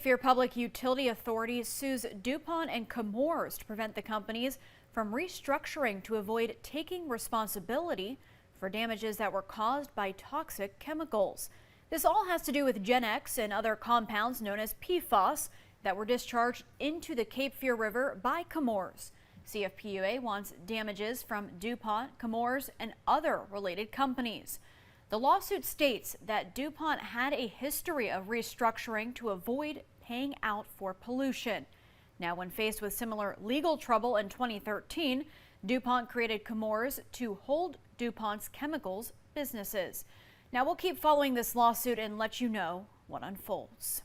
Fear Public Utility Authority sues DuPont and Chemours to prevent the companies from restructuring to avoid taking responsibility for damages that were caused by toxic chemicals. This all has to do with Gen X and other compounds known as PFAS that were discharged into the Cape Fear River by Chemours. CFPUA wants damages from DuPont, Chemours, and other related companies. The lawsuit states that DuPont had a history of restructuring to avoid paying out for pollution. Now, when faced with similar legal trouble in 2013, DuPont created Chemours to hold DuPont's chemicals businesses. Now, we'll keep following this lawsuit and let you know what unfolds.